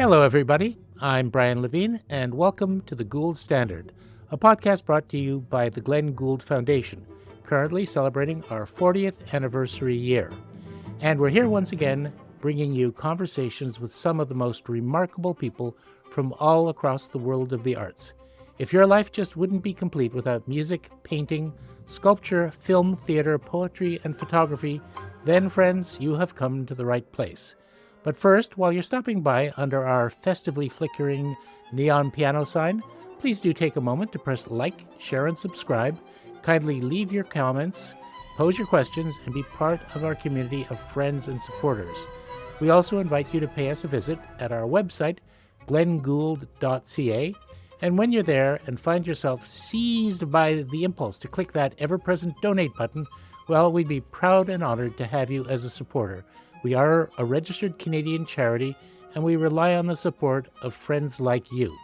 Hello, everybody. I'm Brian Levine, and welcome to the Gould Standard, a podcast brought to you by the Glenn Gould Foundation, currently celebrating our 40th anniversary year. And we're here once again, bringing you conversations with some of the most remarkable people from all across the world of the arts. If your life just wouldn't be complete without music, painting, sculpture, film, theater, poetry, and photography, then, friends, you have come to the right place. But first, while you're stopping by under our festively flickering neon piano sign, please do take a moment to press like, share, and subscribe. Kindly leave your comments, pose your questions, and be part of our community of friends and supporters. We also invite you to pay us a visit at our website, glenngould.ca. And when you're there and find yourself seized by the impulse to click that ever-present donate button, well, we'd be proud and honored to have you as a supporter. We are a registered Canadian charity, and we rely on the support of friends like you.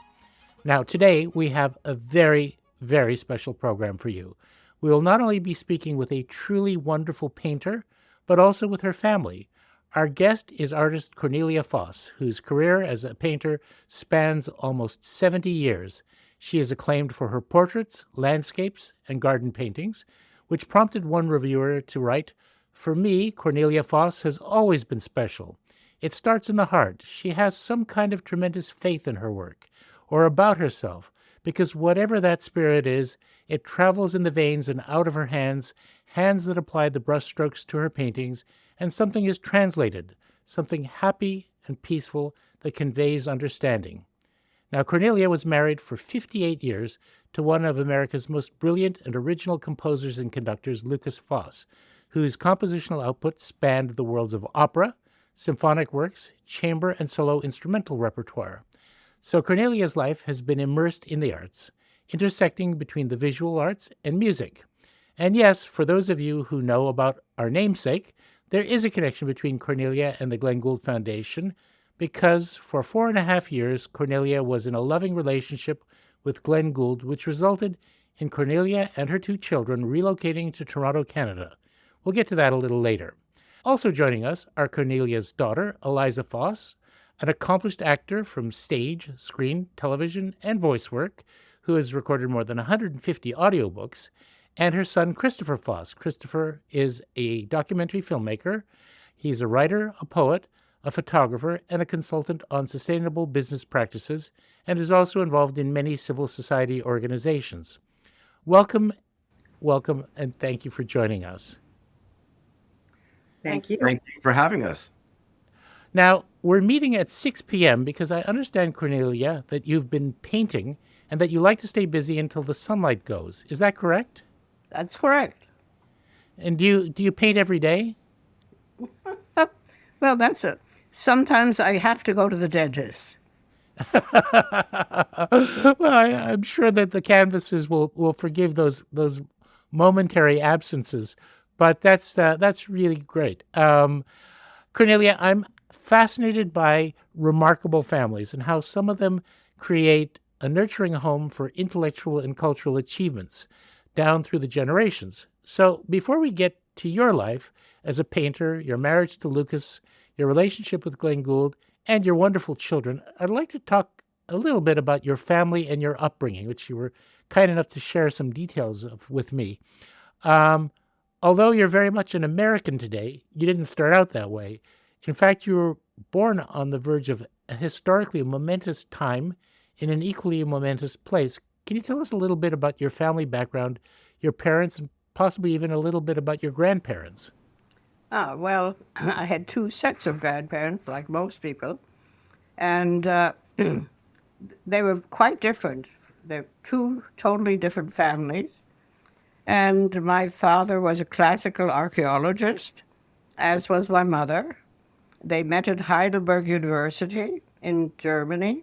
Now, today, we have a very, very special program for you. We will not only be speaking with a truly wonderful painter, but also with her family. Our guest is artist Cornelia Foss, whose career as a painter spans almost 70 years. She is acclaimed for her portraits, landscapes, and garden paintings, which prompted one reviewer to write, "For me, Cornelia Foss has always been special. It starts in the heart. She has some kind of tremendous faith in her work, or about herself, because whatever that spirit is, it travels in the veins and out of her hands, hands that apply the brushstrokes to her paintings, and something is translated, something happy and peaceful that conveys understanding." Now, Cornelia was married for 58 years to one of America's most brilliant and original composers and conductors, Lukas Foss, whose compositional output spanned the worlds of opera, symphonic works, chamber, and solo instrumental repertoire. So Cornelia's life has been immersed in the arts, intersecting between the visual arts and music. And yes, for those of you who know about our namesake, there is a connection between Cornelia and the Glenn Gould Foundation, because for 4.5 years, Cornelia was in a loving relationship with Glenn Gould, which resulted in Cornelia and her 2 children relocating to Toronto, Canada. We'll get to that a little later. Also joining us are Cornelia's daughter, Eliza Foss, an accomplished actor from stage, screen, television, and voice work, who has recorded more than 150 audiobooks, and her son, Christopher Foss. Christopher is a documentary filmmaker. He's a writer, a poet, a photographer, and a consultant on sustainable business practices, and is also involved in many civil society organizations. Welcome, and thank you for joining us. Thank you. Thank you for having us. Now, we're meeting at 6 p.m. because I understand, Cornelia, that you've been painting and that you like to stay busy until the sunlight goes. Is that correct? That's correct. And do you paint every day? Well, that's it. Sometimes I have to go to the dentist. Well, I'm sure that the canvases will forgive those momentary absences, but that's really great. Cornelia, I'm fascinated by remarkable families and how some of them create a nurturing home for intellectual and cultural achievements down through the generations. So before we get to your life as a painter, your marriage to Lukas, your relationship with Glenn Gould, and your wonderful children, I'd like to talk a little bit about your family and your upbringing, which you were kind enough to share some details of with me. Although you're very much an American today, you didn't start out that way. In fact, you were born on the verge of a historically momentous time in an equally momentous place. Can you tell us a little bit about your family background, your parents, and possibly even a little bit about your grandparents? Well, I had 2 sets of grandparents, like most people, and they were quite different. They're 2 totally different families. And my father was a classical archaeologist, as was my mother. They met at Heidelberg University in Germany,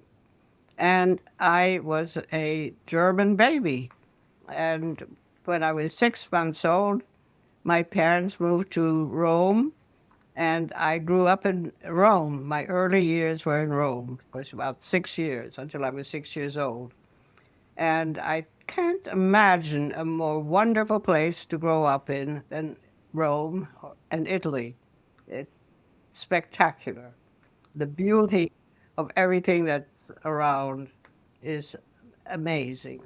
and I was a German baby. And when I was 6 months old, my parents moved to Rome, and I grew up in Rome. My early years were in Rome. It was about 6 years, until I was 6 years old. And I can't imagine a more wonderful place to grow up in than Rome and Italy. It's spectacular. The beauty of everything that's around is amazing.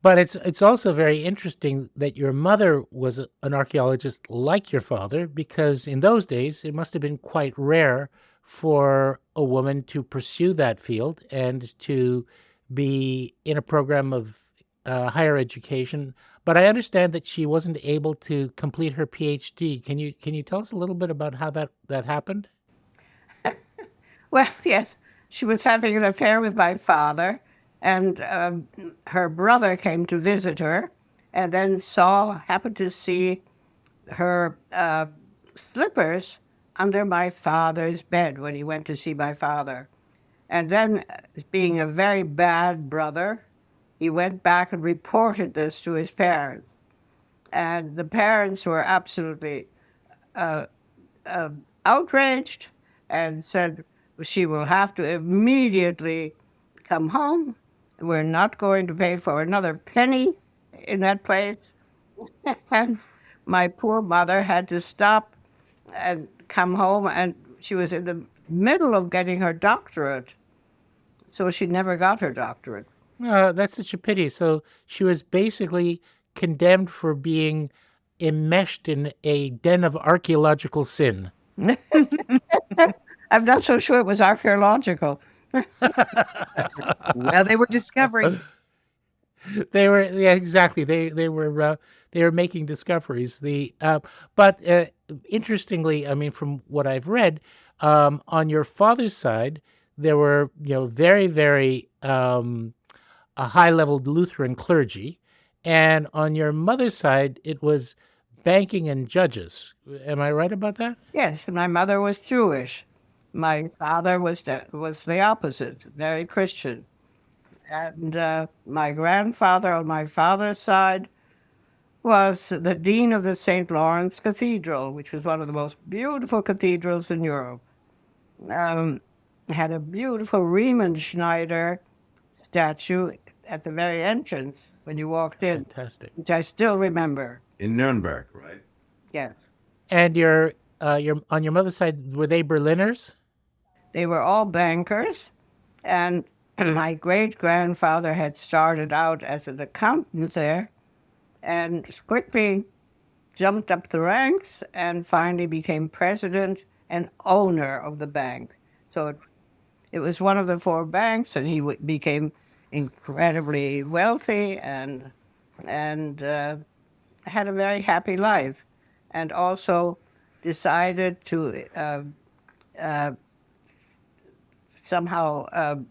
But it's also very interesting that your mother was an archaeologist like your father, because in those days it must have been quite rare for a woman to pursue that field and to be in a program of higher education. But I understand that she wasn't able to complete her PhD. Can you tell us a little bit about how that happened? Well, yes, she was having an affair with my father, and her brother came to visit her, and then happened to see her slippers under my father's bed when he went to see my father. And then, being a very bad brother, he went back and reported this to his parents. And the parents were absolutely outraged and said she will have to immediately come home. We're not going to pay for another penny in that place. And my poor mother had to stop and come home, and she was in the middle of getting her doctorate. So she never got her doctorate. That's such a pity. So she was basically condemned for being enmeshed in a den of archaeological sin. I'm not so sure it was archaeological. Well, they were discovering. Yeah, exactly. They were making discoveries. But interestingly, I mean, from what I've read, on your father's side, there were very very a high-level Lutheran clergy, and on your mother's side, it was banking and judges. Am I right about that? Yes, my mother was Jewish. My father was the opposite, very Christian. And my grandfather on my father's side was the dean of the St. Lawrence Cathedral, which was one of the most beautiful cathedrals in Europe. Had a beautiful Riemann Schneider statue at the very entrance when you walked in, Fantastic. which I still remember. In Nuremberg, right? Yes. And your on your mother's side, were they Berliners? They were all bankers, and my great-grandfather had started out as an accountant there and quickly jumped up the ranks and finally became president and owner of the bank. So it was one of the four banks, and he became incredibly wealthy and had a very happy life, and also decided to somehow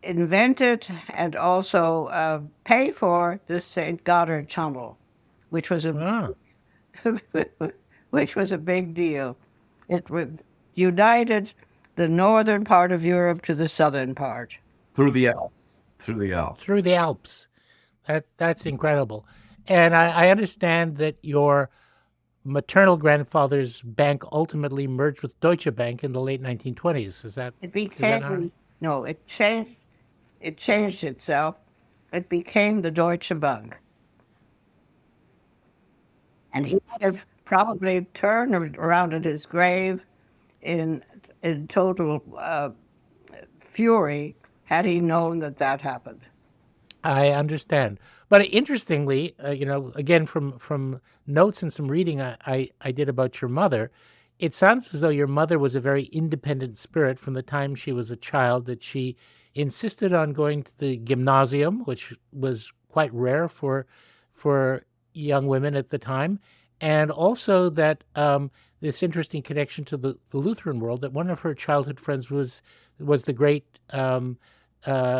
invented and also pay for the St. Goddard Tunnel, which was which was a big deal. It united the northern part of Europe to the southern part. Through the Alps. Through the Alps. Through the Alps. That's incredible. And I understand that your maternal grandfather's bank ultimately merged with Deutsche Bank in the late 1920s. It became no. It changed. It changed itself. It became the Deutsche Bank, and he would have probably turned around at his grave in total fury had he known that happened. I understand. But interestingly, again, from notes and some reading I did about your mother, it sounds as though your mother was a very independent spirit from the time she was a child, that she insisted on going to the gymnasium, which was quite rare for young women at the time, and also that this interesting connection to the Lutheran world, that one of her childhood friends was the great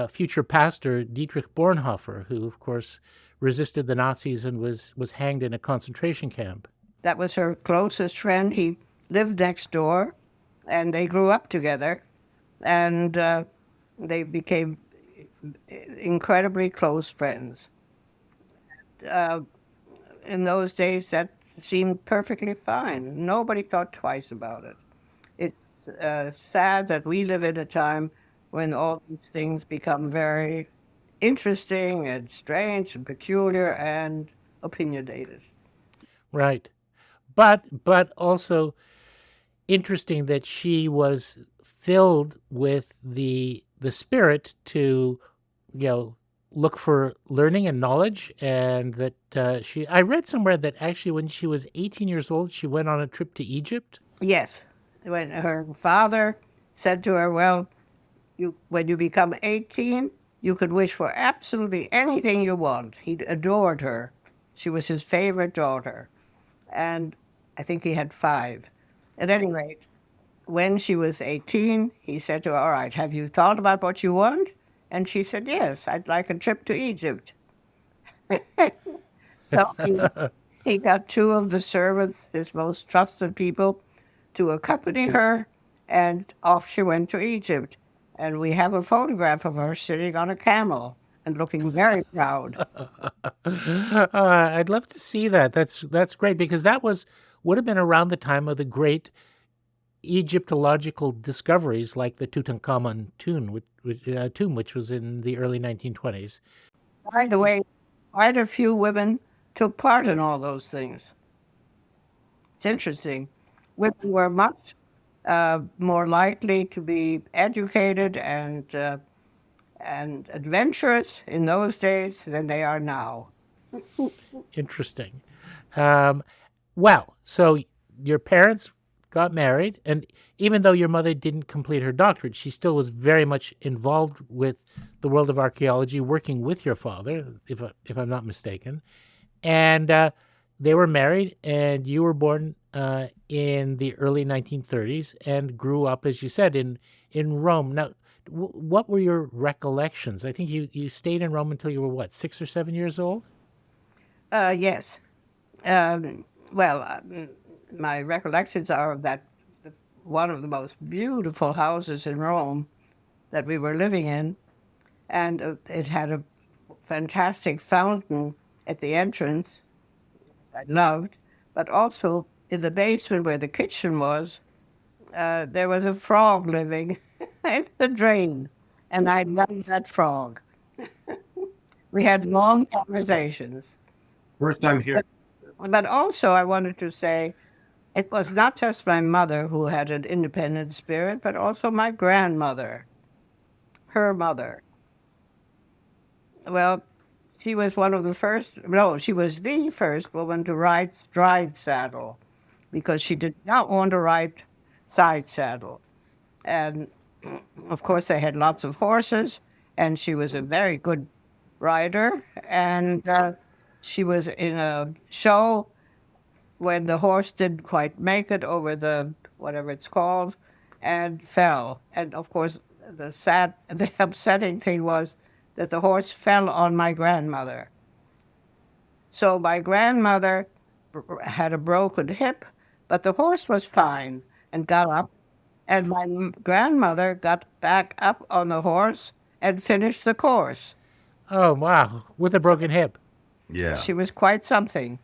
future pastor Dietrich Bonhoeffer, who, of course, resisted the Nazis and was hanged in a concentration camp. That was her closest friend. He lived next door, and they grew up together, and they became incredibly close friends. In those days, that seemed perfectly fine. Nobody thought twice about it. It's sad that we live in a time when all these things become very interesting and strange and peculiar and opinionated. Right. But also, interesting that she was filled with the spirit to, look for learning and knowledge, and that I read somewhere that actually when she was 18 years old, she went on a trip to Egypt. Yes. When her father said to her, well, when you become 18, you could wish for absolutely anything you want. He adored her. She was his favorite daughter. And I think he had 5. At any rate, when she was 18, he said to her, all right, have you thought about what you want? And she said, yes, I'd like a trip to Egypt. So he got 2 of the servants, his most trusted people, to accompany her, and off she went to Egypt. And we have a photograph of her sitting on a camel and looking very proud. I'd love to see that. That's great, because that would have been around the time of the great Egyptological discoveries, like the Tutankhamun tomb, which was in the early 1920s. By the way, quite a few women took part in all those things. It's interesting. Women were much more likely to be educated and adventurous in those days than they are now. Interesting. Well, so your parents got married, and even though your mother didn't complete her doctorate, she still was very much involved with the world of archaeology, working with your father, if I'm not mistaken. And they were married, and you were born in the early 1930s and grew up, as you said, in Rome. Now, what were your recollections? I think you stayed in Rome until you were, what, 6 or 7 years old? Yes. Well, my recollections are that one of the most beautiful houses in Rome that we were living in, and it had a fantastic fountain at the entrance I loved, but also in the basement where the kitchen was, there was a frog living in the drain, and I loved that frog. We had long conversations. First time here. But also, I wanted to say, it was not just my mother who had an independent spirit, but also my grandmother, her mother. Well, she was she was the first woman to ride stride saddle, because she did not want to ride side saddle. And of course, they had lots of horses, and she was a very good rider. And she was in a show when the horse didn't quite make it over the, whatever it's called, and fell. And of course, the upsetting thing was that the horse fell on my grandmother. So my grandmother had a broken hip, but the horse was fine and got up. And my grandmother got back up on the horse and finished the course. Oh, wow. With a broken hip. Yeah. She was quite something.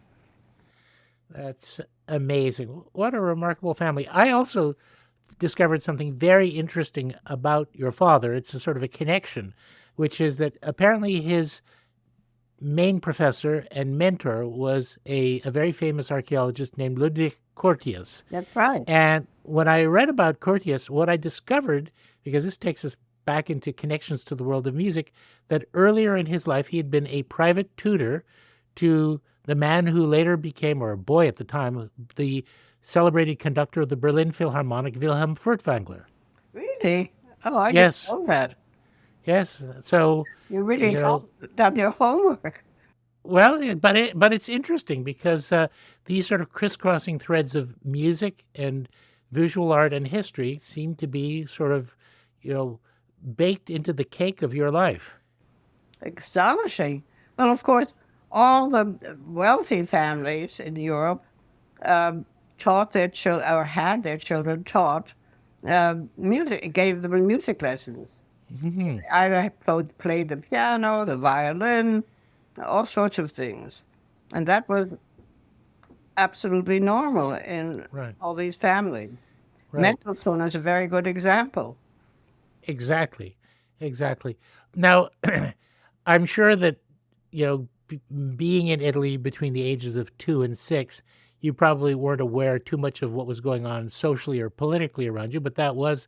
That's amazing. What a remarkable family. I also discovered something very interesting about your father. It's a sort of a connection, which is that apparently his main professor and mentor was a very famous archaeologist named Ludwig Curtius. That's right. And when I read about Curtius, what I discovered, because this takes us back into connections to the world of music, that earlier in his life he had been a private tutor to the man who later became, or a boy at the time, the celebrated conductor of the Berlin Philharmonic, Wilhelm Furtwängler. Really? Oh, I Yes. didn't know that. Yes. So You really done your homework. well, but it's interesting because these sort of crisscrossing threads of music and visual art and history seem to be sort of, baked into the cake of your life. Astonishing. Well, of course, all the wealthy families in Europe taught their children, or had their children taught music, gave them music lessons. Mm-hmm. Either played the piano, the violin, all sorts of things. And that was absolutely normal in Right. all these families. Right. Mendelssohn is a very good example. Exactly. Now, I'm sure that, being in Italy between the ages of 2 and 6, you probably weren't aware too much of what was going on socially or politically around you, but that was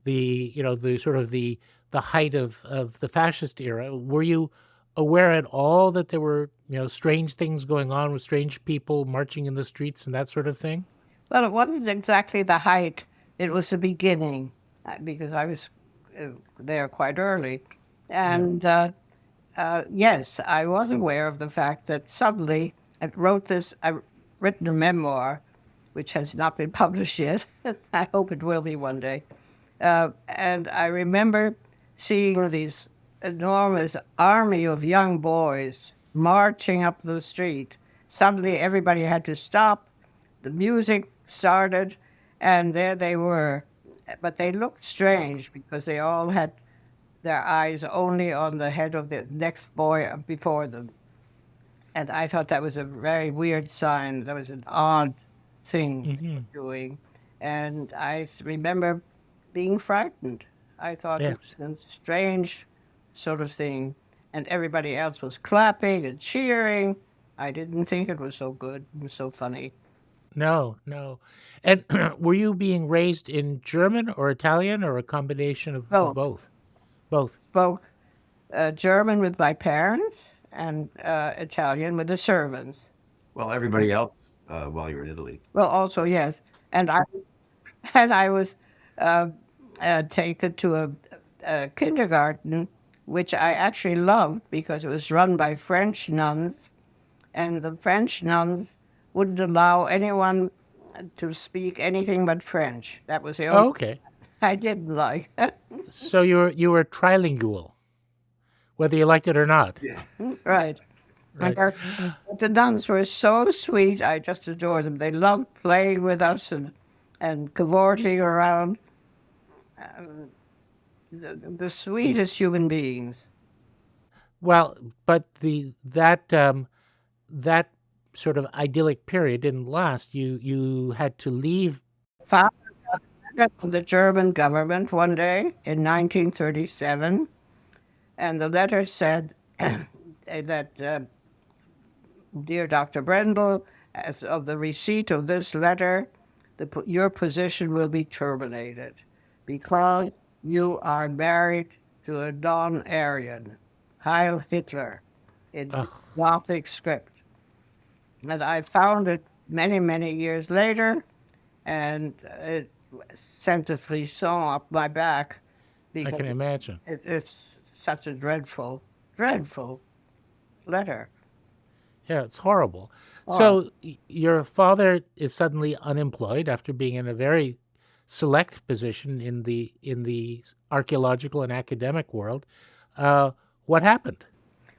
the sort of the height of the fascist era. Were you aware at all that there were, strange things going on with strange people marching in the streets and that sort of thing? Well, it wasn't exactly the height. It was the beginning, because I was there quite early. And yes, I was aware of the fact that suddenly I've written a memoir, which has not been published yet. I hope it will be one day. And I remember seeing these enormous army of young boys marching up the street. Suddenly everybody had to stop. The music started, and there they were. But they looked strange because they all had their eyes only on the head of the next boy before them. And I thought that was a very weird sign. That was an odd thing doing. And I remember being frightened. I thought it was a strange sort of thing. And everybody else was clapping and cheering. I didn't think it was so good and so funny. No, no. And were you being raised in German or Italian or a combination of both? Both. Spoke German with my parents and Italian with the servants. Well, everybody else while you were in Italy. Well, also, yes. And I was taken to a kindergarten, which I actually loved because it was run by French nuns, and the French nuns wouldn't allow anyone to speak anything but French. That was the only Okay. I didn't like. So you were trilingual, whether you liked it or not. Yeah. Right. Right. But the nuns were so sweet. I just adored them. They loved playing with us and cavorting around. The sweetest human beings. Well, but that sort of idyllic period didn't last. You had to leave. Father got a letter from the German government one day in 1937, and the letter said that, dear Dr. Brendel, as of the receipt of this letter, your position will be terminated because you are married to a non-Aryan, Heil Hitler, in Gothic script. And I found it many, many years later, and it sent a frisson up my back. I can imagine. It's such a dreadful, dreadful letter. Yeah, it's horrible. So your father is suddenly unemployed after being in a very select position in the archaeological and academic world. What happened?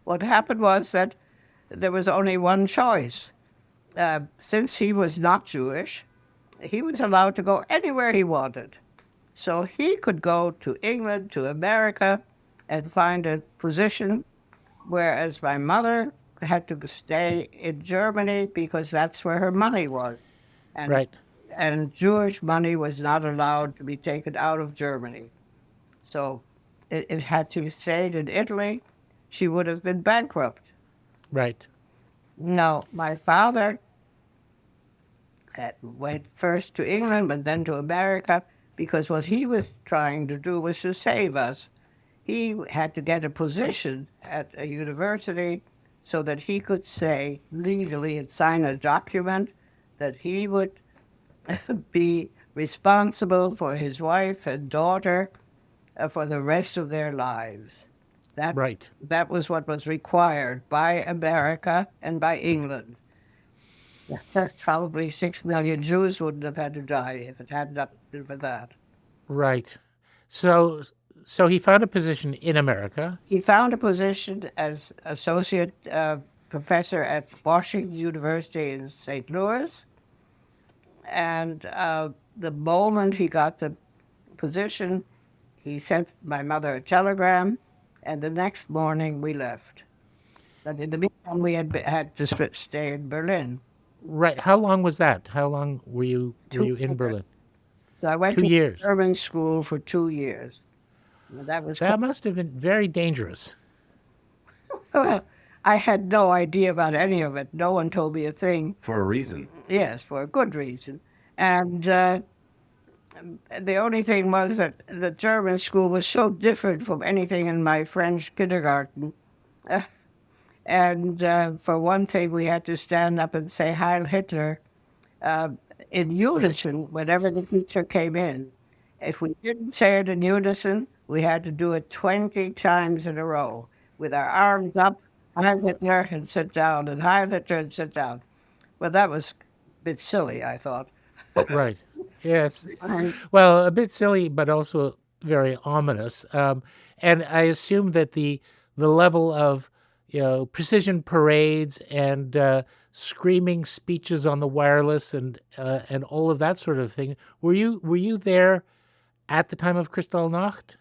What happened was that there was only one choice. Since he was not Jewish, he was allowed to go anywhere he wanted. So he could go to England, to America, and find a position, whereas my mother had to stay in Germany because that's where her money was. And, Right. And Jewish money was not allowed to be taken out of Germany. So it had to be stayed in Italy. She would have been bankrupt. Right. No, my father went first to England and then to America because what he was trying to do was to save us. He had to get a position at a university so that he could say legally and sign a document that he would be responsible for his wife and daughter for the rest of their lives. Right. That was what was required by America and by England. Probably 6 million Jews wouldn't have had to die if it had not been for that. Right. So he found a position in America. He found a position as associate professor at Washington University in St. Louis. And the moment he got the position, he sent my mother a telegram, and the next morning we left. But in the meantime, we had to stay in Berlin. Right. How long was that? How long were you in Berlin? So I went 2 to years. German school for 2 years. That must have been very dangerous. Well, I had no idea about any of it. No one told me a thing. For a reason. Yes, for a good reason. And the only thing was that the German school was so different from anything in my French kindergarten. And for one thing, we had to stand up and say Heil Hitler in unison whenever the teacher came in. If we didn't say it in unison, we had to do it 20 times in a row with our arms up, Heil Hitler, and sit down, and Heil Hitler, and sit down. Well, that was a bit silly, I thought. Right. Yes. Well, a bit silly, but also very ominous. And I assume that the level of precision parades and screaming speeches on the wireless and all of that sort of thing. Were you there at the time of Kristallnacht?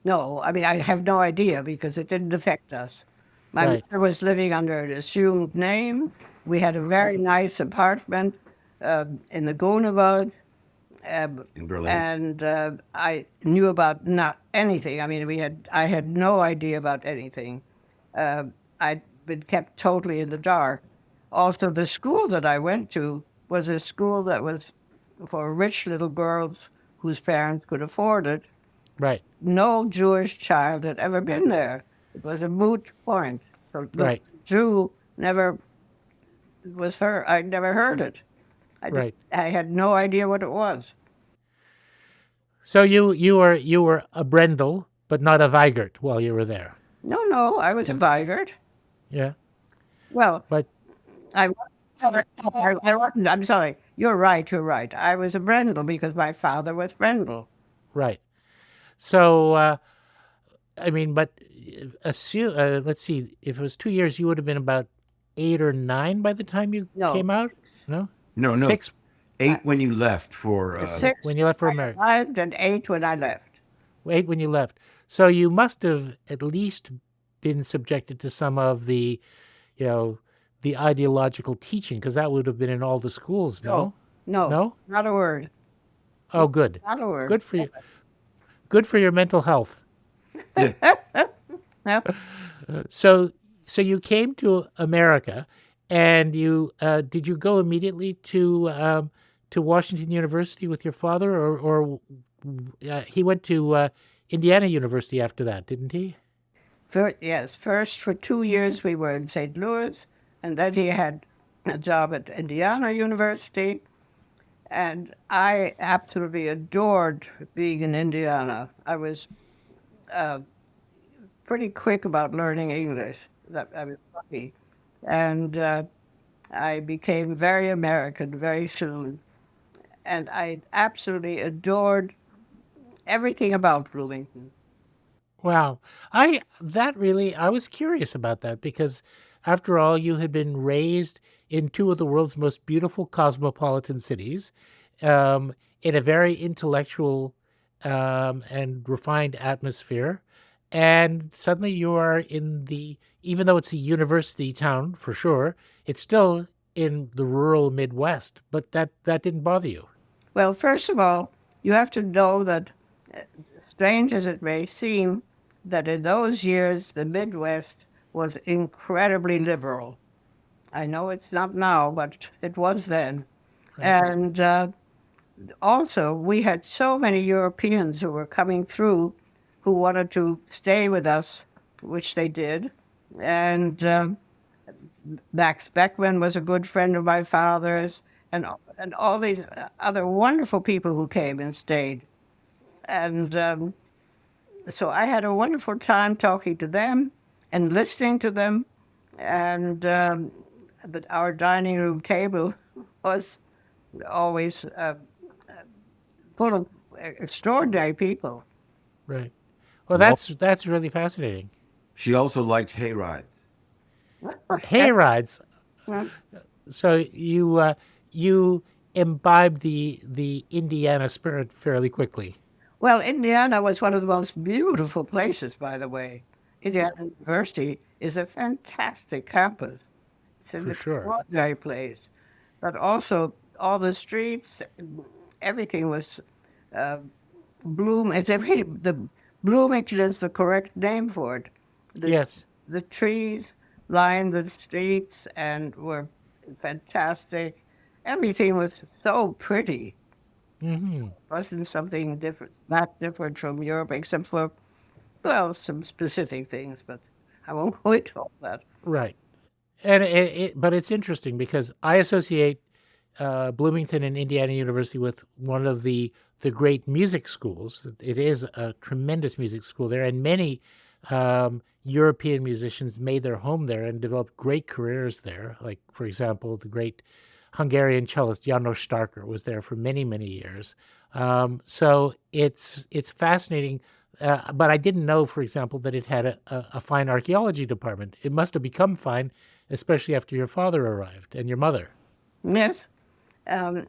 No, I mean, I have no idea because it didn't affect us. My Right. mother was living under an assumed name. We had a very nice apartment in the Grunewald. In Berlin. And I knew about not anything. I mean, I had no idea about anything. I'd been kept totally in the dark. Also, the school that I went to was a school that was for rich little girls whose parents could afford it. Right. No Jewish child had ever been there. It was a moot point. So the Right. Jew never was heard. I never heard it. Right. I had no idea what it was. So you were a Brendel, but not a Weigert while you were there. No, I was a Weigert. Yeah. Well, But I wasn't. I'm sorry. You're right. I was a Brendel because my father was Brendel. right. So I mean, but assume let's see, if it was 2 years, you would have been about 8 or 9 by the time you No. came out. No. No. 6 8 when you left for... 6 when you left for America. and 8 when I left. 8 when you left. So you must have at least been subjected to some of the, the ideological teaching, because that would have been in all the schools. No. No, not a word. Oh, good. Not a word. Good for you. Good for your mental health. Yep. So you came to America, and you did you go immediately to Washington University with your father, or he went to Indiana University after that, didn't he? Yes, first for 2 years we were in St. Louis, and then he had a job at Indiana University, and I absolutely adored being in Indiana. I was pretty quick about learning English. I was lucky. And I became very American very soon. And I absolutely adored everything about Bloomington. Wow. I was curious about that because after all, you had been raised in 2 of the world's most beautiful cosmopolitan cities, in a very intellectual and refined atmosphere. And suddenly you are even though it's a university town for sure, it's still in the rural Midwest, but that didn't bother you. Well, first of all, you have to know that, strange as it may seem, that in those years the Midwest was incredibly liberal. I know it's not now, but it was then. Right. And also, we had so many Europeans who were coming through who wanted to stay with us, which they did. And Max Beckman was a good friend of my father's, and all these other wonderful people who came and stayed. And so I had a wonderful time talking to them and listening to them. And our dining room table was always full of extraordinary people. Right. Well, that's really fascinating. She also liked hay rides. Hay rides. So you imbibed the Indiana spirit fairly quickly. Well, Indiana was one of the most beautiful places, by the way. Indiana University is a fantastic campus. It's an For sure. extraordinary place. But also, all the streets, everything was Bloomington is the correct name for it. Yes. The trees, lined the streets and were fantastic. Everything was so pretty. Hmm. Wasn't something different, not different from Europe, except for, well, some specific things, but I won't go into all that. Right. And but it's interesting because I associate Bloomington and Indiana University with one of the great music schools. It is a tremendous music school there, and many European musicians made their home there and developed great careers there. Like, for example, the great Hungarian cellist János Starker was there for many, many years. So it's fascinating. But I didn't know, for example, that it had a fine archaeology department. It must have become fine, especially after your father arrived and your mother. Yes. And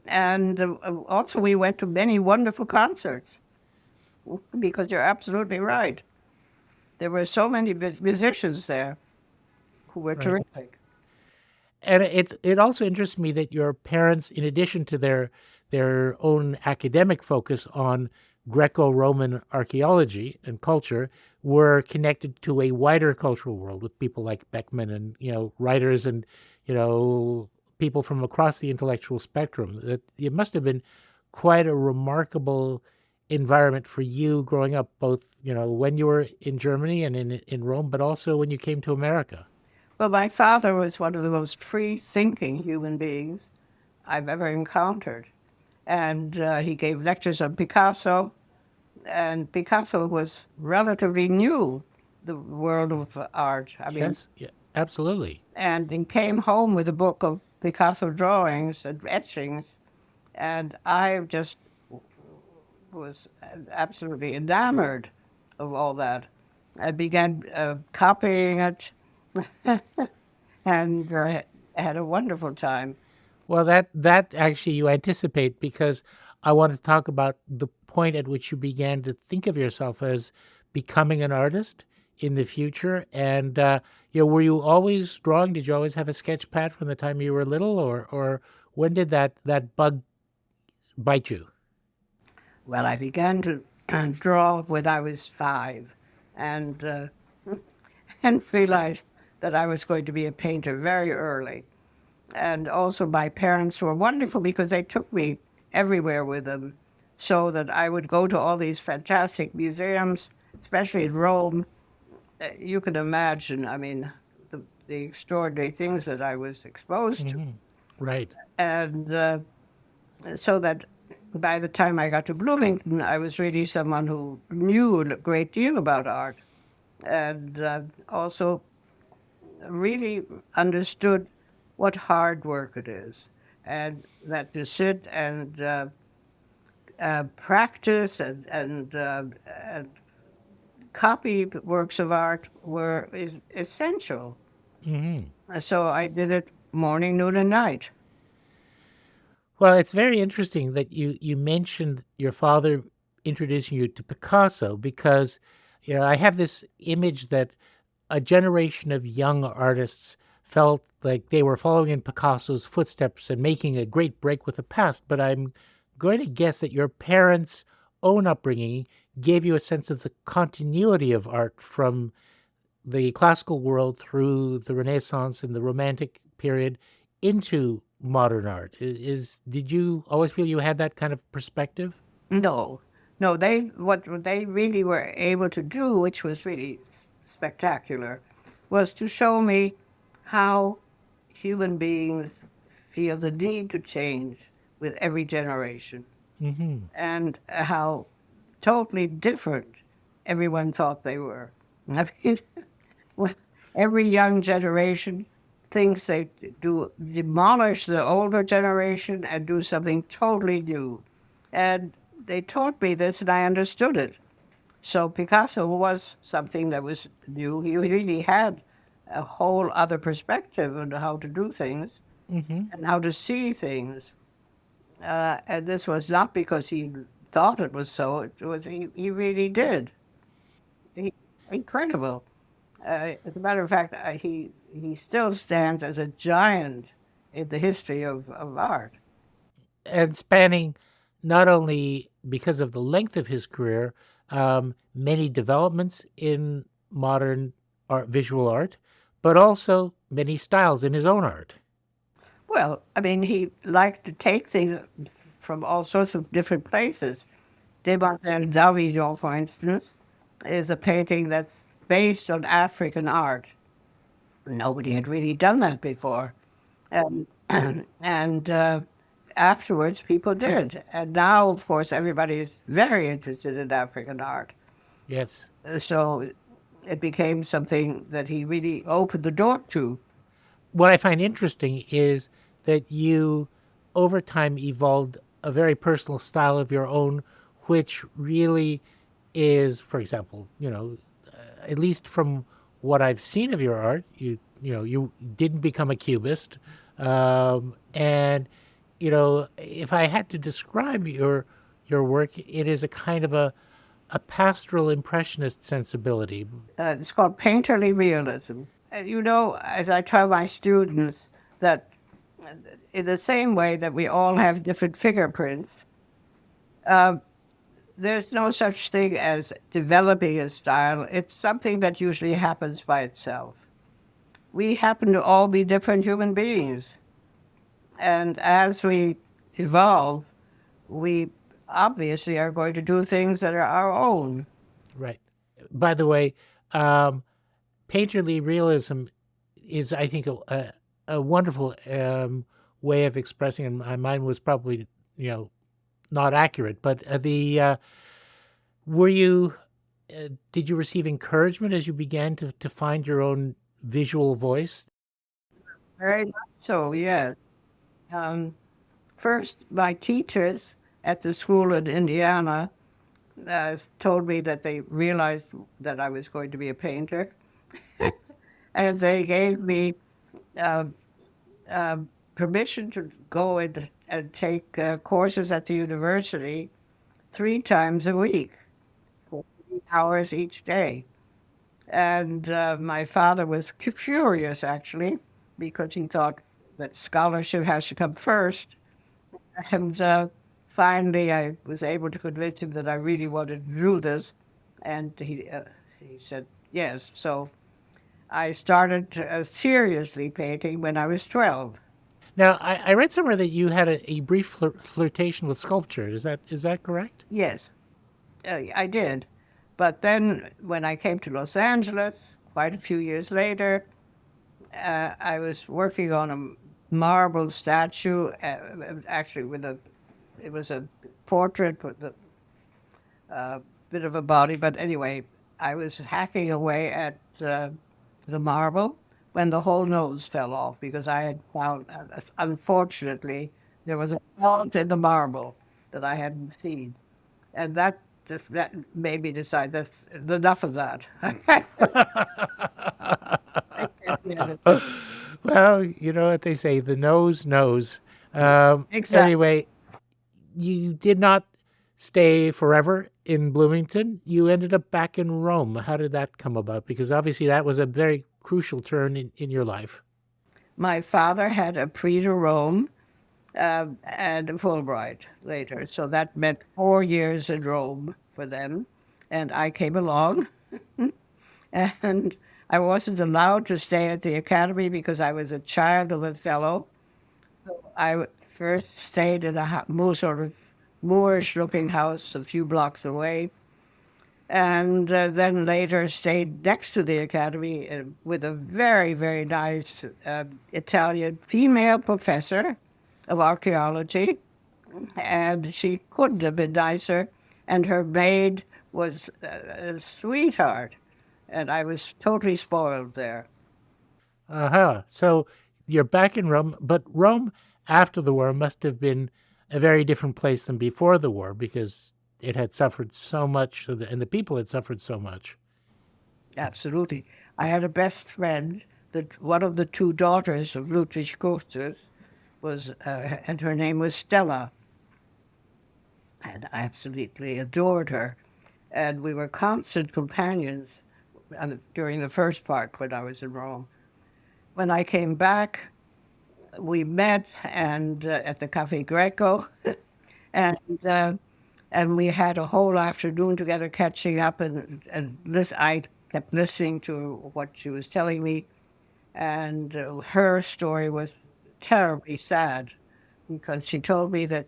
also we went to many wonderful concerts, because you're absolutely right. There were so many musicians there who were Right. terrific. And it also interests me that your parents, in addition to their own academic focus on Greco-Roman archaeology and culture, were connected to a wider cultural world with people like Beckman and writers and people from across the intellectual spectrum. That it must have been quite a remarkable environment for you growing up, both when you were in Germany and in Rome, but also when you came to America. Well, my father was one of the most free-thinking human beings I've ever encountered. And he gave lectures on Picasso, and Picasso was relatively new, the world of art. I mean, Yes, yeah, absolutely. and he came home with a book of Picasso drawings and etchings, and I just was absolutely enamored of all that. I began copying it, and had a wonderful time. Well, that actually you anticipate because I want to talk about the point at which you began to think of yourself as becoming an artist in the future. And were you always drawing? Did you always have a sketch pad from the time you were little, or when did that bug bite you? Well, I began to draw when I was 5, and and realized that I was going to be a painter very early. And also my parents were wonderful because they took me everywhere with them, so that I would go to all these fantastic museums, especially in Rome. You can imagine, I mean, the extraordinary things that I was exposed to. Right. And so that by the time I got to Bloomington, I was really someone who knew a great deal about art, and also really understood what hard work it is, and that to sit and practice and copy works of art is essential. So I did it morning, noon, and night. Well, it's very interesting that you mentioned your father introducing you to Picasso because I have this image that a generation of young artists felt like they were following in Picasso's footsteps and making a great break with the past. But I'm going to guess that your parents' own upbringing gave you a sense of the continuity of art from the classical world through the Renaissance and the Romantic period into modern art. Did you always feel you had that kind of perspective? No, no, what they really were able to do, which was really spectacular, was to show me how human beings feel the need to change with every generation, and how totally different everyone thought they were. I mean, well, every young generation thinks they do demolish the older generation and do something totally new. And they taught me this, and I understood it. So Picasso was something that was new. He really had a whole other perspective on how to do things and how to see things. And this was not because he thought it was so. It was he really did. Incredible. As a matter of fact, he still stands as a giant in the history of art. And spanning not only because of the length of his career, many developments in modern art, visual art, but also many styles in his own art. Well, I mean, he liked to take things from all sorts of different places. Demoiselle Davidon, for instance, is a painting that's based on African art. Nobody had really done that before. And, and afterwards, people did. And now, of course, everybody is very interested in African art. Yes. So it became something that he really opened the door to. What I find interesting is that you, over time, evolved a very personal style of your own, which really is, for example, at least from what I've seen of your art, you didn't become a cubist, and if I had to describe your work, it is a kind of a pastoral impressionist sensibility. It's called painterly realism. As I tell my students, that in the same way that we all have different fingerprints, there's no such thing as developing a style. It's something that usually happens by itself. We happen to all be different human beings. And as we evolve, we obviously are going to do things that are our own. Right. By the way, painterly realism is, I think, a wonderful way of expressing, and mine was probably, not accurate, but were you, did you receive encouragement as you began to find your own visual voice? Very much so, yes. First, my teachers at the school in Indiana told me that they realized that I was going to be a painter. And they gave me permission to go and take courses at the university 3 times a week for 3 hours each day. And my father was furious, actually, because he thought that scholarship has to come first. And finally, I was able to convince him that I really wanted to do this. And he said yes. So I started seriously painting when I was 12. Now, I read somewhere that you had a brief flirtation with sculpture. Is that correct? Yes, I did. But then when I came to Los Angeles, quite a few years later, I was working on a marble statue, actually it was a portrait with a bit of a body, but anyway, I was hacking away at the marble when the whole nose fell off because I had found, unfortunately, there was a fault in the marble that I hadn't seen. And that made me decide that's enough of that. Well, you know what they say, the nose knows. Exactly. Anyway, you did not stay forever in Bloomington. You ended up back in Rome. How did that come about? Because obviously that was a very crucial turn in your life. My father had a prix de Rome and a Fulbright later. So that meant 4 years in Rome for them. And I came along. And I wasn't allowed to stay at the academy because I was a child of a fellow. So I first stayed in a sort of Moorish-looking house a few blocks away, and then later stayed next to the academy with a very, very nice Italian female professor of archaeology, and she couldn't have been nicer, and her maid was a sweetheart, and I was totally spoiled there. Uh-huh. So you're back in Rome, but Rome after the war must have been a very different place than before the war because it had suffered so much and the people had suffered so much. Absolutely. I had a best friend that one of the 2 daughters of Ludwig Coasters was, and her name was Stella. And I absolutely adored her. And we were constant companions during the first part when I was in Rome. When I came back, we met and at the Cafe Greco, and we had a whole afternoon together catching up, and I kept listening to what she was telling me, And her story was terribly sad because she told me that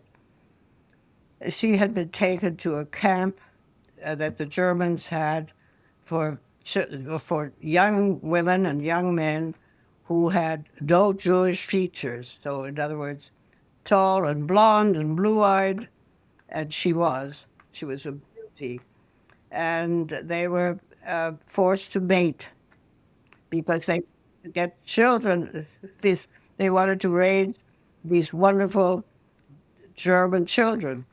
she had been taken to a camp that the Germans had for young women and young men who had no Jewish features. So, in other words, tall and blonde and blue-eyed, and she was. She was a beauty. And they were forced to mate because they could get children. They wanted to raise these wonderful German children.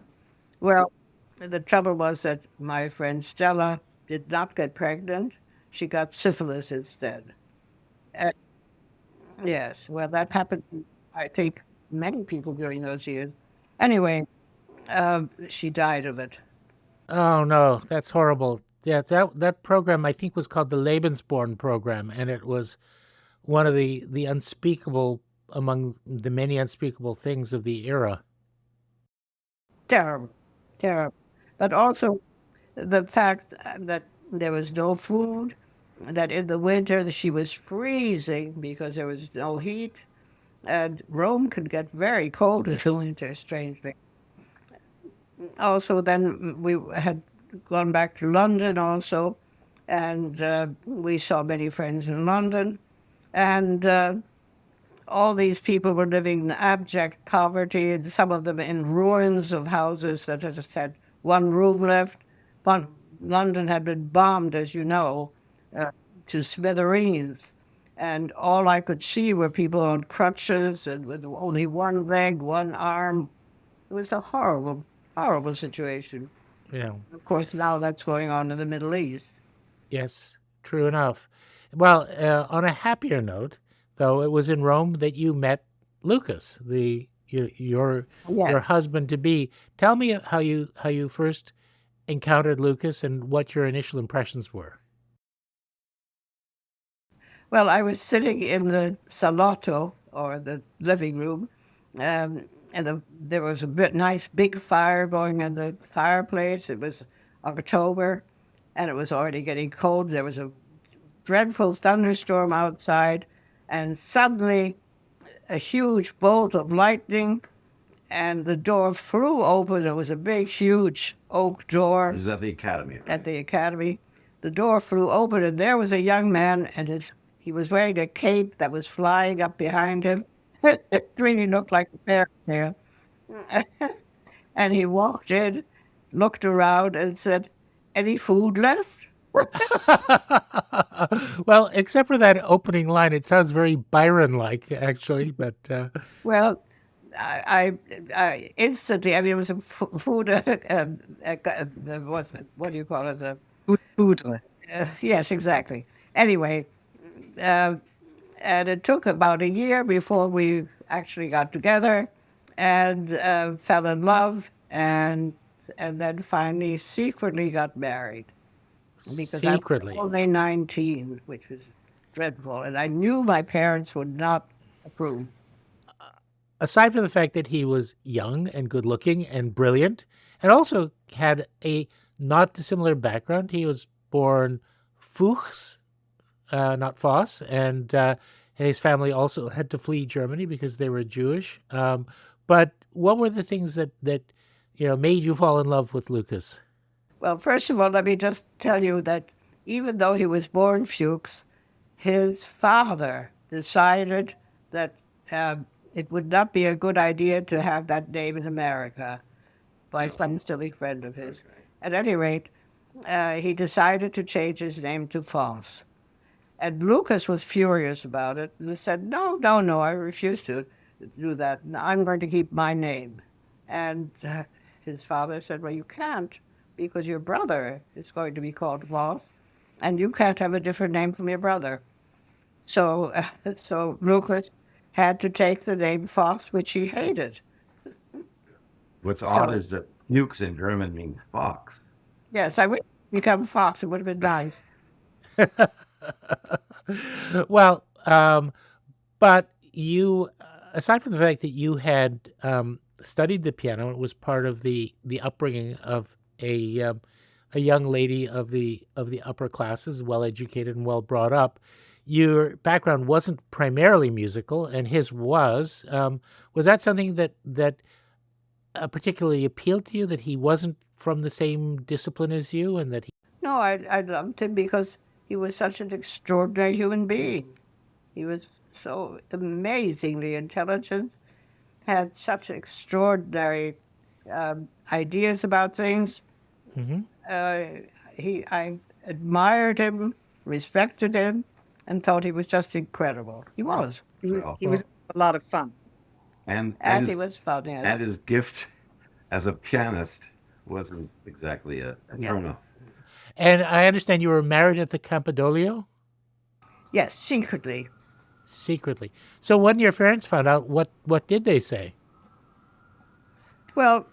Well, the trouble was that my friend Stella did not get pregnant. She got syphilis instead. Uh, yes, well, that happened to, I think, many people during those years. Anyway, she died of it. Oh no, that's horrible. Yeah, that program I think was called the Lebensborn program, and it was one of the unspeakable among the many unspeakable things of the era. Terrible, terrible. But also the fact that there was no food, that in the winter she was freezing because there was no heat, and Rome could get very cold in the winter, strangely. Also, then we had gone back to London also, and we saw many friends in London, and all these people were living in abject poverty, and some of them in ruins of houses that just had one room left. But London had been bombed, as you know, uh, to smithereens. And all I could see were people on crutches and with only one leg, one arm. It was a horrible, horrible situation. Yeah. Of course, now that's going on in the Middle East. Yes, true enough. Well, on a happier note, though, it was in Rome that you met Lukas, your Yes. husband to be. Tell me how you first encountered Lukas and what your initial impressions were. Well, I was sitting in the salotto, or the living room, there was a nice big fire going in the fireplace. It was October, and it was already getting cold. There was a dreadful thunderstorm outside, and suddenly a huge bolt of lightning, and the door flew open. There was a big, huge oak door This is at the Academy. at the academy. The door flew open, and there was a young man, and he was wearing a cape that was flying up behind him. It really looked like a fairy tale. And he walked in, looked around, and said, "Any food left?" Well, except for that opening line, it sounds very Byron-like, actually. But Well, I instantly, I mean, it was a food, what do you call it? Food. Yes, exactly. Anyway, uh, and it took about a year before we actually got together and fell in love, and then finally secretly got married because I was secretly. only 19, which was dreadful, and I knew my parents would not approve. Aside from the fact that he was young and good looking and brilliant, and also had a not dissimilar background, he was born Fuchs, not Foss, and his family also had to flee Germany because they were Jewish. But what were the things that made you fall in love with Lukas? Well, first of all, let me just tell you that even though he was born Fuchs, his father decided that it would not be a good idea to have that name in America by some silly friend of his. At any rate, he decided to change his name to Foss. And Lukas was furious about it and said, "No, no, no, I refuse to do that. I'm going to keep my name." And his father said, "Well, you can't, because your brother is going to be called Foss, and you can't have a different name from your brother." So, so Lukas had to take the name Foss, which he hated. What's odd is that Fuchs in German means fox. Yes, I would become Fox. It would have been nice. Well, but you, aside from the fact that you had studied the piano, it was part of the upbringing of a young lady of the upper classes, well educated and well brought up. your background wasn't primarily musical, and his was. Was that something that particularly appealed to you, that he wasn't from the same discipline as you, and that he... No, I loved him because he was such an extraordinary human being. He was so amazingly intelligent, had such extraordinary ideas about things. I admired him, respected him, and thought he was just incredible. He was. He was a lot of fun. And He was fun, yes. and his gift as a pianist wasn't exactly a turn-off. And I understand you were married at the Campidoglio? Yes, secretly. Secretly. So when your parents found out, what did they say? Well,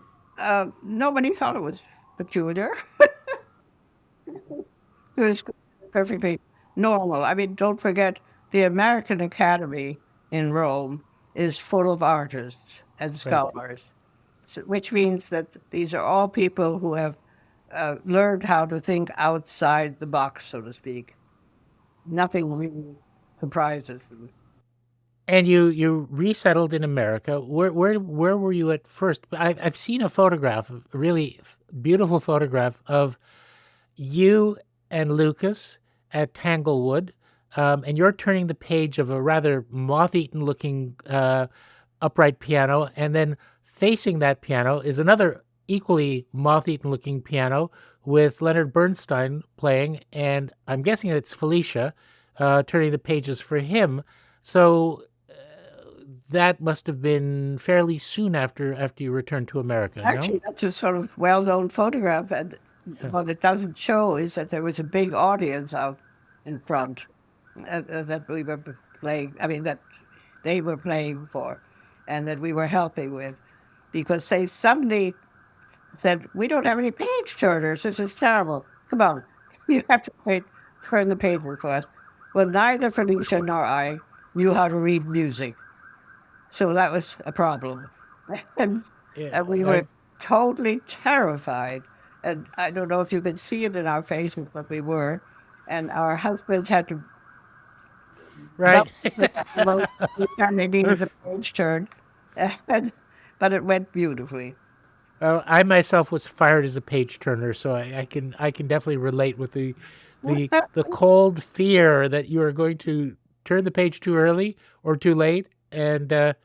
nobody thought it was peculiar. It was perfectly normal. I mean, don't forget, the American Academy in Rome is full of artists and scholars, which means that these are all people who have learned how to think outside the box, so to speak. Nothing really surprises them. And you resettled in America. Where were you at first? I've seen a photograph, a really beautiful photograph of you and Lukas at Tanglewood, and you're turning the page of a rather moth-eaten looking upright piano, and then facing that piano is another equally moth-eaten looking piano with Leonard Bernstein playing, and I'm guessing it's Felicia turning the pages for him. So that must have been fairly soon after you returned to America. Actually, no? that's a sort of well-known photograph, and what it doesn't show is that there was a big audience out in front that we were playing. I mean, that they were playing for, and that we were helping with, because they suddenly said, "We don't have any page turners. This is terrible. Come on, you have to turn the paper for us." Well, neither Felicia nor I knew how to read music, so that was a problem, and we were totally terrified. And I don't know if you can see it in our faces, but we were, and our husbands had to Right. and they needed the page turned, but it went beautifully. Well, I myself was fired as a page turner, so I can definitely relate with the cold fear that you are going to turn the page too early or too late and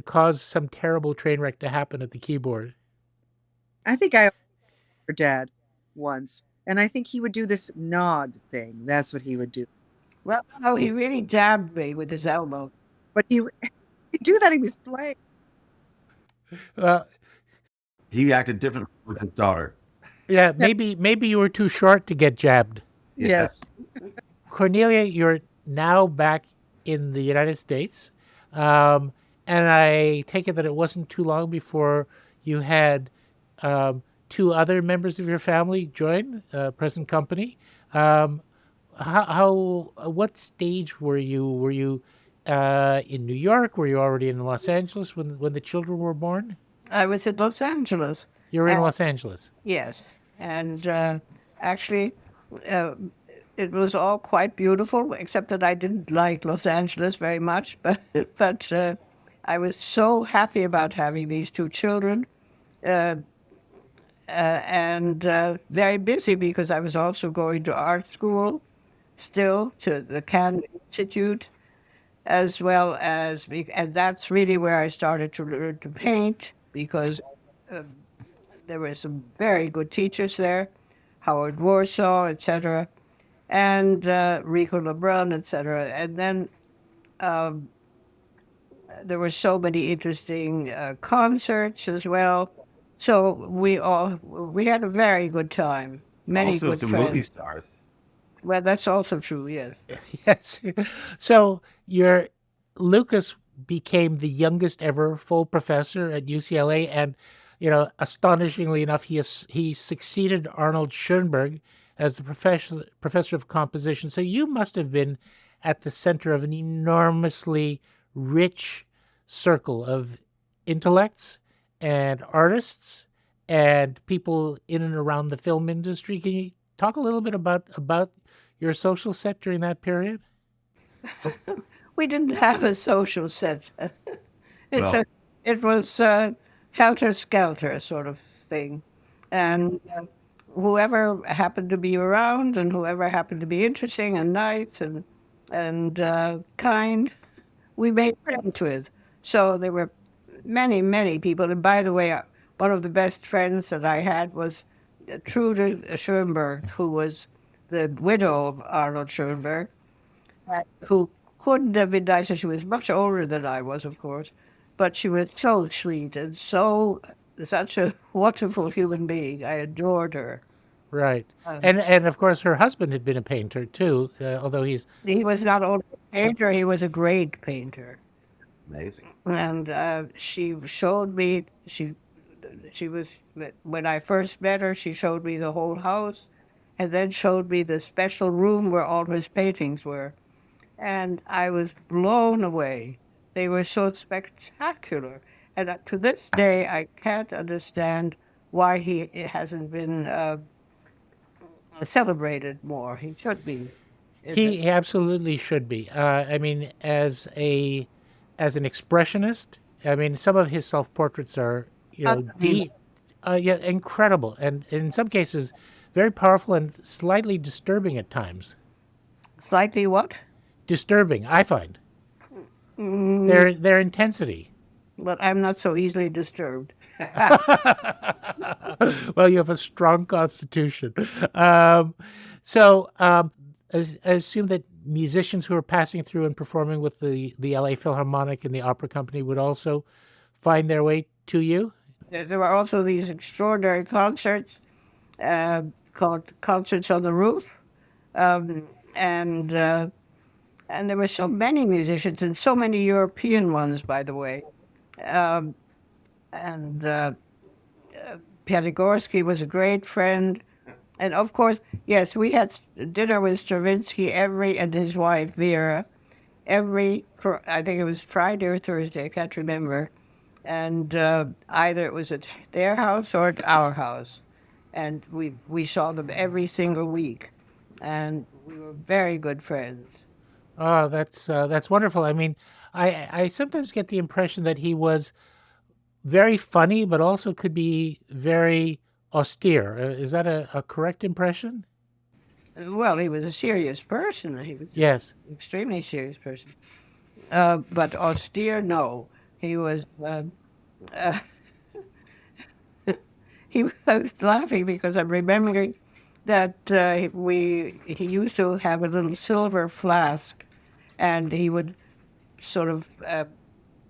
cause some terrible train wreck to happen at the keyboard. I think I for Dad once, and I think he would do this nod thing. That's what he would do. Well, no, he really jabbed me with his elbow. But he'd do that. He was playing. Well, He acted different with his daughter. yeah, maybe you were too short to get jabbed. Yes. Cornelia, you're now back in the United States, and I take it that it wasn't too long before you had two other members of your family join present company. What stage were you? Were you in New York? Were you already in Los Angeles when the children were born? I was in Los Angeles. You were in Los Angeles. Yes, and actually, it was all quite beautiful, except that I didn't like Los Angeles very much. But I was so happy about having these two children, and very busy because I was also going to art school, still to the Cannes Institute, as well as, and that's really where I started to learn to paint, because there were some very good teachers there, Howard Warsaw, etc., and Rico Lebrun, etc. And then there were so many interesting concerts as well. So we had a very good time. Many Also, good some friends. movie stars. Well, that's also true, yes. Yes. So Lukas became the youngest ever full professor at UCLA, and astonishingly enough, he succeeded Arnold Schoenberg as the professor of composition. So you must have been at the center of an enormously rich circle of intellects and artists and people in and around the film industry. Can you talk a little bit about your social set during that period? We didn't have a social set. It's Well, it was helter-skelter sort of thing. And whoever happened to be around and whoever happened to be interesting and nice and kind, we made friends with. So there were many, many people. And by the way, one of the best friends that I had was Trude Schoenberg, who was the widow of Arnold Schoenberg, who couldn't have been nicer. She was much older than I was, of course, but she was so sweet and such a wonderful human being. I adored her. Right. Um, And of course, her husband had been a painter too, although he's He was not only a painter, he was a great painter. amazing. And she showed me, she was, when I first met her, she showed me the whole house and then showed me the special room where all his paintings were. And I was blown away. They were so spectacular. And to this day, I can't understand why he hasn't been celebrated more. He should be. he absolutely should be. I mean, as an expressionist, I mean, some of his self portraits are deep, yeah, incredible, and in some cases, very powerful and slightly disturbing at times. Slightly what? Disturbing, I find their intensity. But I'm not so easily disturbed. Well, you have a strong constitution. I assume that musicians who are passing through and performing with the LA Philharmonic and the Opera Company would also find their way to you? There were also these extraordinary concerts called Concerts on the Roof. Um, and there were so many musicians and so many European ones, by the way. Um, and Piatigorsky was a great friend. And of course, yes, we had dinner with Stravinsky and his wife Vera I think it was Friday or Thursday, I can't remember. And either it was at their house or at our house. And we saw them every single week. And we were very good friends. Oh, that's wonderful. I mean, I sometimes get the impression that he was very funny, but also could be very austere. Is that a correct impression? Well, he was a serious person. He was Yes. an extremely serious person. But austere, no. He was. I was laughing because I'm remembering that he used to have a little silver flask, and he would sort of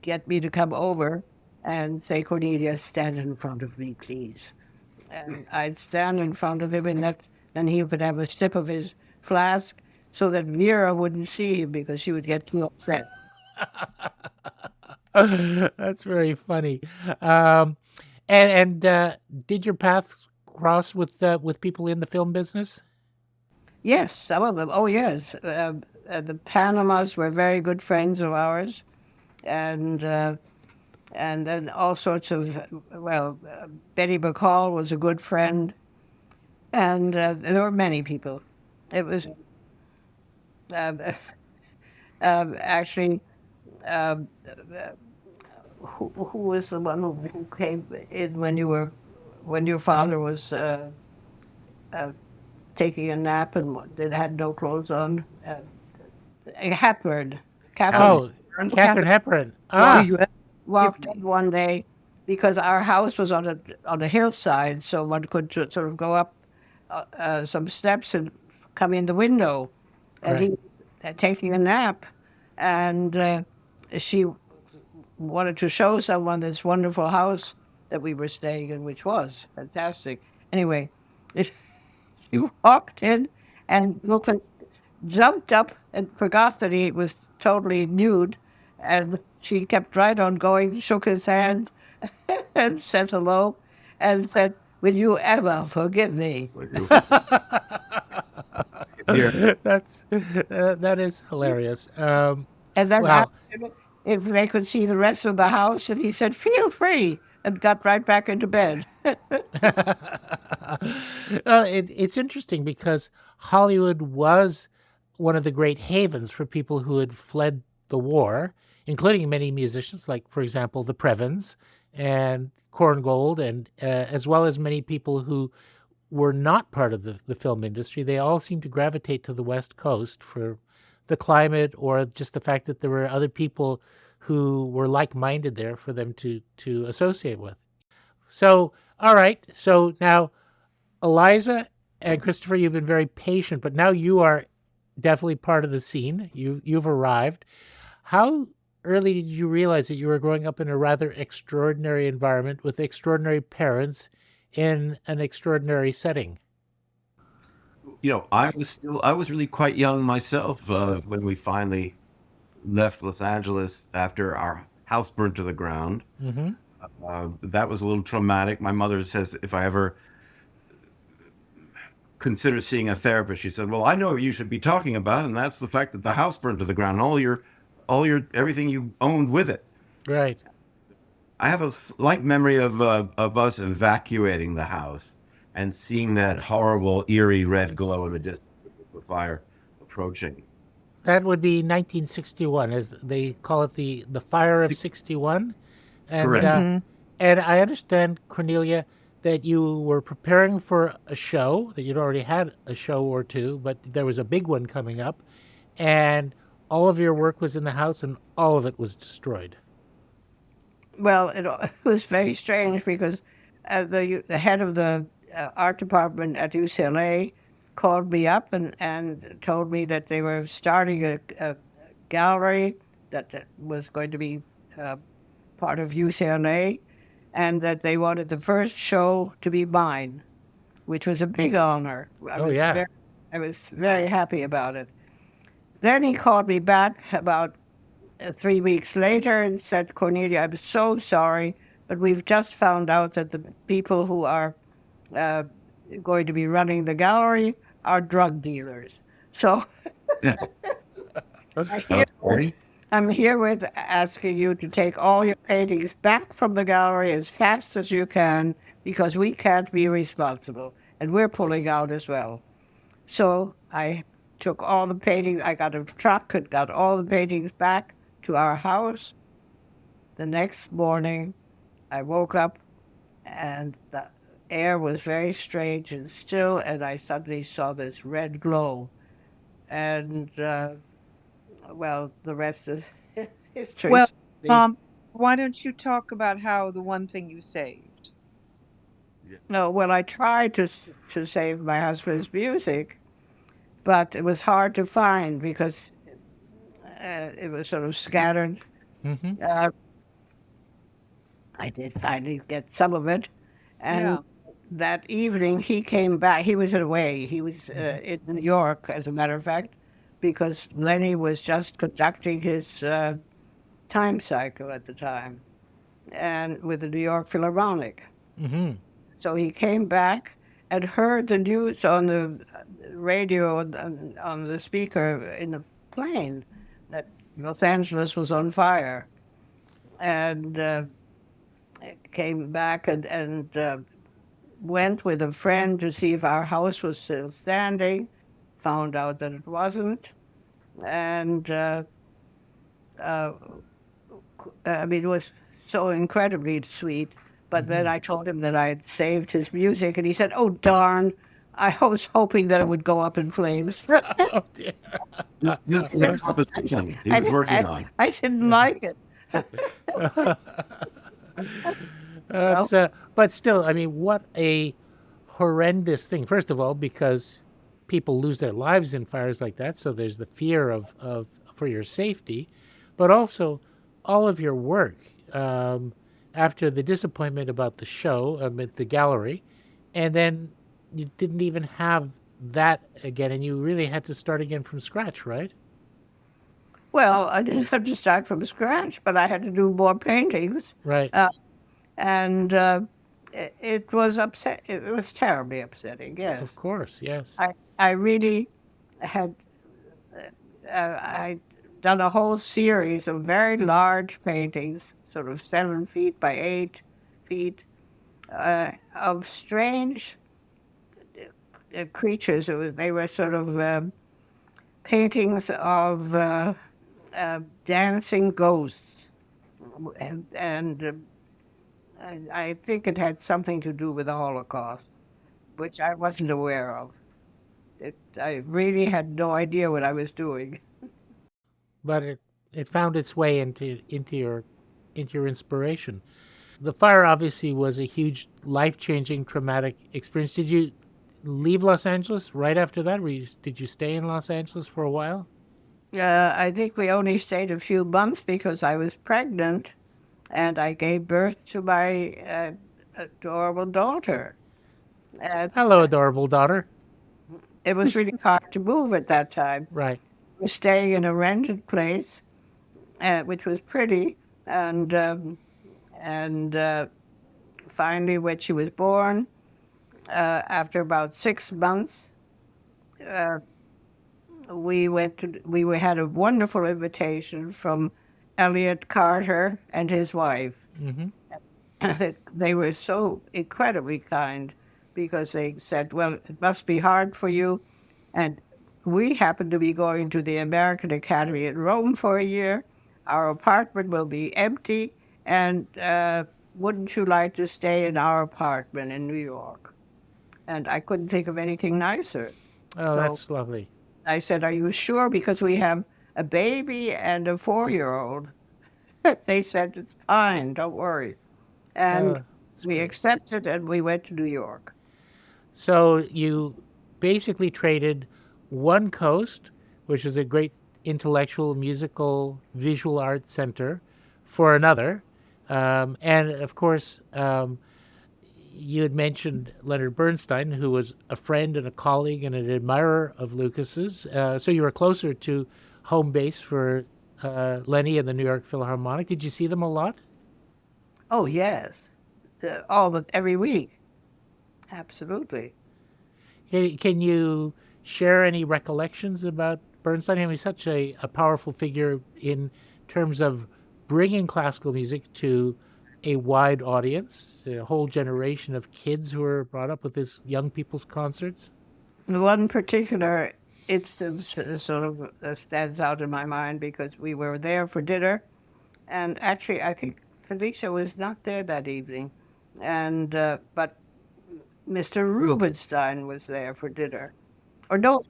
get me to come over and say, Cornelia, stand in front of me, please. And I'd stand in front of him, and then he would have a sip of his flask so that Vera wouldn't see him because she would get too upset. That's very funny. And did your paths cross with people in the film business? Yes, some of them. Oh, yes. The Panamas were very good friends of ours. And then all sorts of, Betty McCall was a good friend. And there were many people. It was actually, who was the one who came in when your father was taking a nap and had no clothes on? Hepburn. Catherine Oh, Katharine Hepburn. Oh, Ah, you have, walked in one day because our house was on a hillside, so one could sort of go up some steps and come in the window. And he was taking a nap, and she wanted to show someone this wonderful house that we were staying in, which was fantastic. Anyway, she walked in, and Wilson jumped up and forgot that he was totally nude, and she kept right on going, shook his hand, and said hello, and said, "Will you ever forgive me?" Here, that is hilarious. And then Wow. asked him if they could see the rest of the house, and he said, "Feel free, and got right back into bed. It's interesting because Hollywood was one of the great havens for people who had fled the war, including many musicians, like, for example, the Previns and Gould, and as well as many people who were not part of the film industry. They all seemed to gravitate to the West Coast for the climate or just the fact that there were other people who were like-minded there for them to associate with. So, all right. So now, Eliza and Christopher, you've been very patient, but now you are definitely part of the scene. You've arrived. How early did you realize that you were growing up in a rather extraordinary environment with extraordinary parents in an extraordinary setting? I was really quite young myself when we finally left Los Angeles after our house burned to the ground. Mm-hmm. That was a little traumatic. My mother says if I ever consider seeing a therapist, she said, "Well, I know what you should be talking about, and that's the fact that the house burned to the ground, all your everything you owned with it." Right. I have a slight memory of us evacuating the house and seeing that horrible, eerie red glow in the distance with the fire approaching. That would be 1961, as they call it, the Fire of 61. And Correct. and I understand, Cornelia, that you were preparing for a show, that you'd already had a show or two, but there was a big one coming up, and all of your work was in the house, and all of it was destroyed. Well, it was very strange because the head of the art department at UCLA called me up and told me that they were starting a gallery that was going to be part of UCLA, and that they wanted the first show to be mine, which was a big honor. I was very happy about it. Then he called me back about 3 weeks later and said, "Cornelia, I'm so sorry, but we've just found out that the people who are going to be running the gallery are drug dealers. So I'm herewith asking you to take all your paintings back from the gallery as fast as you can, because we can't be responsible, and we're pulling out as well." So I took all the paintings, I got a truck and got all the paintings back to our house. The next morning, I woke up and the air was very strange and still, and I suddenly saw this red glow. And, well, the rest is history. Well, Mom, why don't you talk about how the one thing you saved? No, well, I tried to save my husband's music, but it was hard to find because it was sort of scattered. Mm-hmm. I did finally get some of it, and Yeah. that evening he came back. He was away. He was in New York, as a matter of fact, because Lenny was just conducting his time cycle at the time, and with the New York Philharmonic. Mm-hmm. So he came back and heard the news on the radio, on the speaker in the plane, that Los Angeles was on fire. And came back and went with a friend to see if our house was still standing, found out that it wasn't. And I mean, it was so incredibly sweet. But then I told him that I had saved his music, and he said, "Oh, darn, I was hoping that it would go up in flames." Oh, dear. This was a composition he was working on. I didn't like it. But still, I mean, what a horrendous thing. First of all, because people lose their lives in fires like that, so there's the fear of for your safety, but also all of your work. After the disappointment about the show at the gallery, and then you didn't even have that again, and you really had to start again from scratch, right? Well, I didn't have to start from scratch, but I had to do more paintings. Right. And it was upset. It was terribly upsetting. Yes, Of course, yes. I really had. I'd done a whole series of very large paintings, sort of 7 feet by 8 feet of strange creatures. They were sort of paintings of dancing ghosts. And I think it had something to do with the Holocaust, which I wasn't aware of. I really had no idea what I was doing. But it found its way into your inspiration. The fire obviously was a huge, life-changing, traumatic experience. Did you leave Los Angeles right after that? Did you stay in Los Angeles for a while? I think we only stayed a few months because I was pregnant, and I gave birth to my adorable daughter. And Hello, adorable daughter. it was really hard to move at that time. Right. We were staying in a rented place, which was pretty, and finally, when she was born, after about 6 months, we had a wonderful invitation from Elliot Carter and his wife. They were so incredibly kind because they said, well, it must be hard for you. And we happen to be going to the American Academy in Rome for a year. Our apartment will be empty. And wouldn't you like to stay in our apartment in New York? And I couldn't think of anything nicer. Oh, So that's lovely. I said, are you sure? Because we have a baby and a 4-year-old. They said, it's fine, don't worry. And That's we great. accepted and we went to New York. So you basically traded one coast, which is a great intellectual, musical, visual arts center, for another. And of course, you had mentioned Leonard Bernstein, who was a friend and a colleague and an admirer of Lucas's. So you were closer to home base for Lenny and the New York Philharmonic. Did you see them a lot? Oh, yes. Every week. Absolutely. Can you share any recollections about Bernstein? I mean, he's such a powerful figure in terms of bringing classical music to a wide audience, a whole generation of kids who were brought up with his young people's concerts. One particular instance sort of stands out in my mind because we were there for dinner. And actually, I think Felicia was not there that evening. And but Mr. Rubinstein was there for dinner. Or no,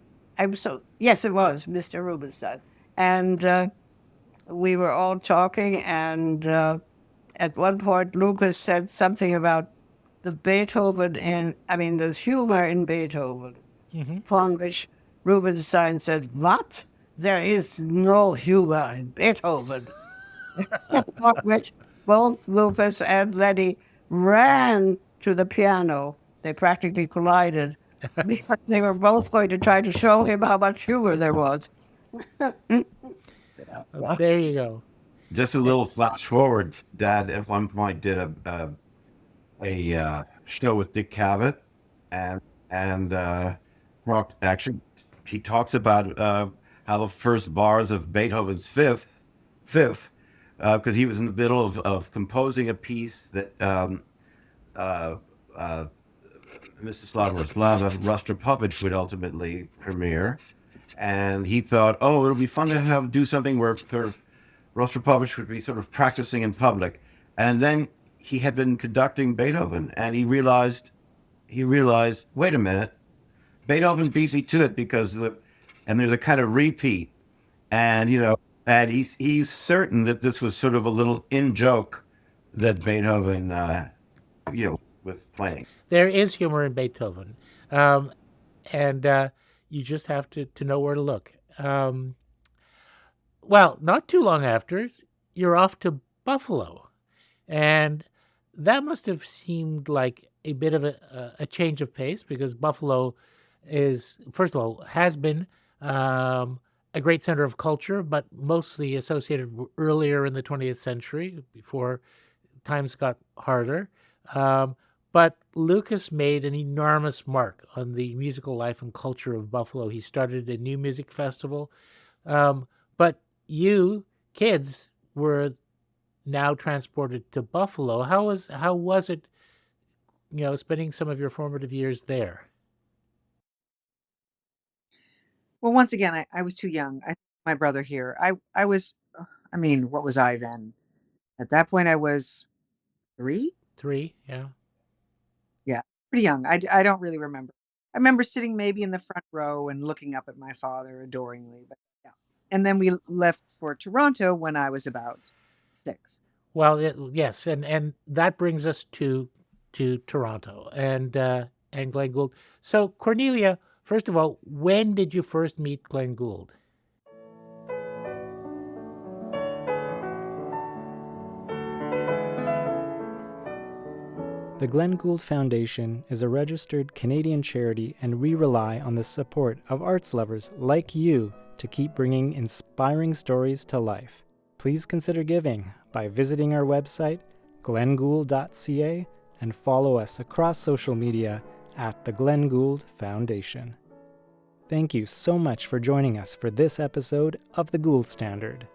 yes, it was Mr. Rubinstein. And we were all talking, and at one point, Lukas said something about the there's humor in Beethoven. Upon which Rubinstein said, what? There is no humor in Beethoven. Upon which both Lukas and Lenny ran to the piano. They practically collided because they were both going to try to show him how much humor there was. There you go. Just a little flash forward. Dad at one point did a show with Dick Cavett, and actually he talks about how the first bars of Beethoven's fifth, because he was in the middle of composing a piece that Mr. Rostropovich would ultimately premiere, and he thought, oh, it'll be fun to do something where sort of Rostropovich would be sort of practicing in public, and then he had been conducting Beethoven, and he realized, wait a minute, Beethoven beats me to it because there's a kind of repeat, and he's certain that this was sort of a little in joke that Beethoven was playing. There is humor in Beethoven, and you just have to know where to look. Well, not too long after, you're off to Buffalo, and that must have seemed like a bit of a change of pace because Buffalo is, first of all, has been a great center of culture, but mostly associated earlier in the 20th century before times got harder. But Lukas made an enormous mark on the musical life and culture of Buffalo. He started a new music festival. But you kids were now transported to Buffalo. How was it, spending some of your formative years there? Well, once again, I was too young. My brother here. I was. I mean, what was I then? At that point, I was 3. 3, yeah. Yeah, pretty young. I don't really remember. I remember sitting maybe in the front row and looking up at my father adoringly. But yeah, and then we left for Toronto when I was about 6. Well, yes, and that brings us to Toronto and Glenn Gould. So, Cornelia, first of all, when did you first meet Glenn Gould? The Glenn Gould Foundation is a registered Canadian charity, and we rely on the support of arts lovers like you to keep bringing inspiring stories to life. Please consider giving by visiting our website, glenngould.ca, and follow us across social media at the Glenn Gould Foundation. Thank you so much for joining us for this episode of the Gould Standard.